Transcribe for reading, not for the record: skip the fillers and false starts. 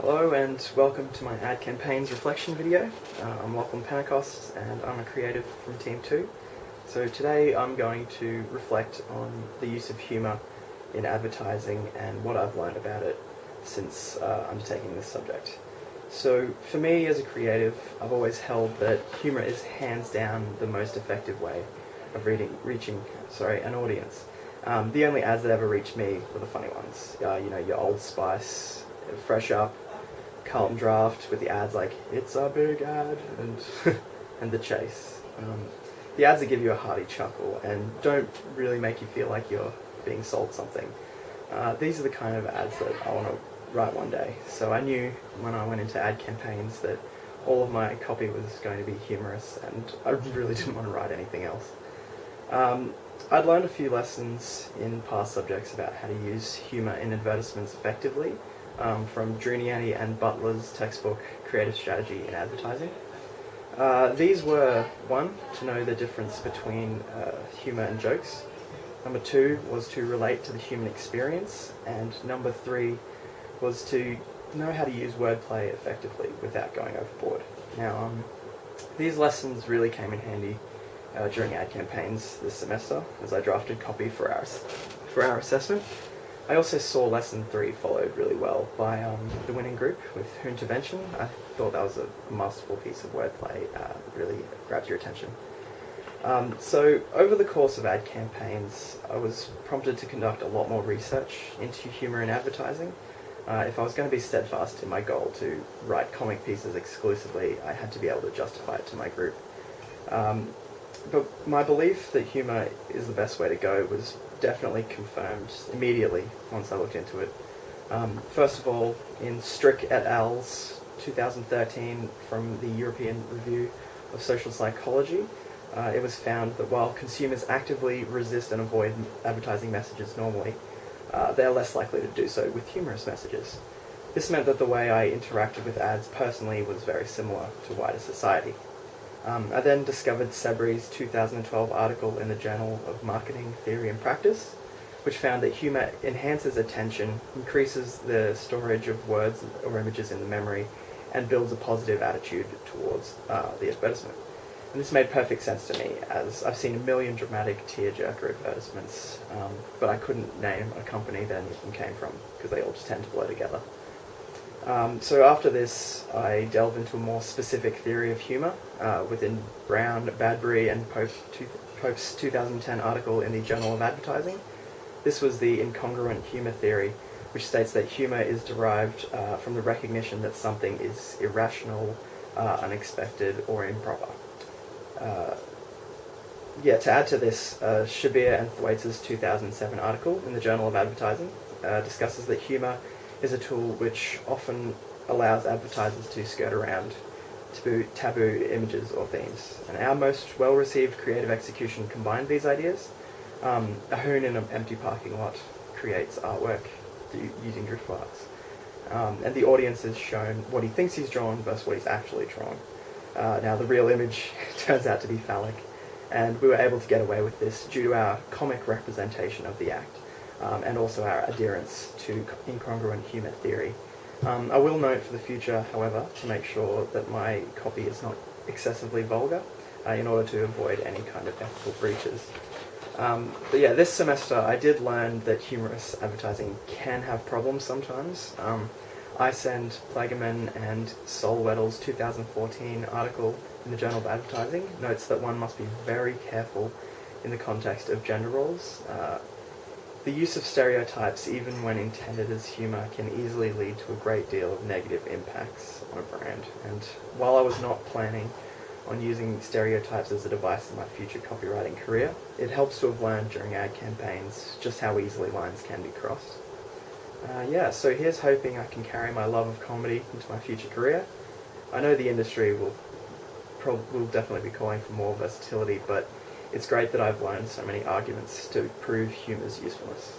Hello and welcome to my ad campaigns reflection video. I'm Lachlan Pentecost and I'm a creative from Team 2. So today I'm going to reflect on the use of humour in advertising and what I've learned about it since undertaking this subject. So for me as a creative, I've always held that humour is hands down the most effective way of reaching an audience. The only ads that ever reached me were the funny ones. Your Old Spice, Fresh Up, Carlton Draft with the ads like, "It's a big ad," and and The Chase. The ads that give you a hearty chuckle and don't really make you feel like you're being sold something. These are the kind of ads that I want to write one day. So I knew when I went into ad campaigns that all of my copy was going to be humorous and I really didn't want to write anything else. I'd learned a few lessons in past subjects about how to use humour in advertisements effectively, from Druniani and Butler's textbook, Creative Strategy in Advertising. These were, 1, to know the difference between humour and jokes. Number 2 was to relate to the human experience. And number 3 was to know how to use wordplay effectively without going overboard. Now, these lessons really came in handy during ad campaigns this semester as I drafted copy for our assessment. I also saw lesson 3 followed really well by the winning group with Intervention. I thought that was a masterful piece of wordplay that really grabbed your attention. So over the course of ad campaigns, I was prompted to conduct a lot more research into humour in advertising. If I was going to be steadfast in my goal to write comic pieces exclusively, I had to be able to justify it to my group. But my belief that humour is the best way to go was definitely confirmed immediately once I looked into it. First of all, in Strick et al.'s 2013 from the European Review of Social Psychology, it was found that while consumers actively resist and avoid advertising messages normally, they're less likely to do so with humorous messages. This meant that the way I interacted with ads personally was very similar to wider society. I then discovered Sebri's 2012 article in the Journal of Marketing Theory and Practice, which found that humour enhances attention, increases the storage of words or images in the memory, and builds a positive attitude towards the advertisement. And this made perfect sense to me, as I've seen a million dramatic tearjerker advertisements, but I couldn't name a company that any of them came from, because they all just tend to blur together. So after this, I delved into a more specific theory of humour within Brown, Badbury and Pope's 2010 article in the Journal of Advertising. This was the incongruent humour theory, which states that humour is derived from the recognition that something is irrational, unexpected, or improper. To add to this, Shabir and Thwaites' 2007 article in the Journal of Advertising discusses that humour is a tool which often allows advertisers to skirt around taboo images or themes. And our most well-received creative execution combined these ideas. A hoon in an empty parking lot creates artwork using drift marks. And the audience is shown what he thinks he's drawn versus what he's actually drawn. Now, the real image turns out to be phallic, and we were able to get away with this due to our comic representation of the act. And also our adherence to incongruent humour theory. I will note for the future, however, to make sure that my copy is not excessively vulgar in order to avoid any kind of ethical breaches. This semester I did learn that humorous advertising can have problems sometimes. Isend, Plagerman and Solweddel's 2014 article in the Journal of Advertising notes that one must be very careful in the context of gender roles. The use of stereotypes, even when intended as humour, can easily lead to a great deal of negative impacts on a brand. And while I was not planning on using stereotypes as a device in my future copywriting career, it helps to have learned during ad campaigns just how easily lines can be crossed. So here's hoping I can carry my love of comedy into my future career. I know the industry will definitely be calling for more versatility, but it's great that I've learned so many arguments to prove humour's usefulness.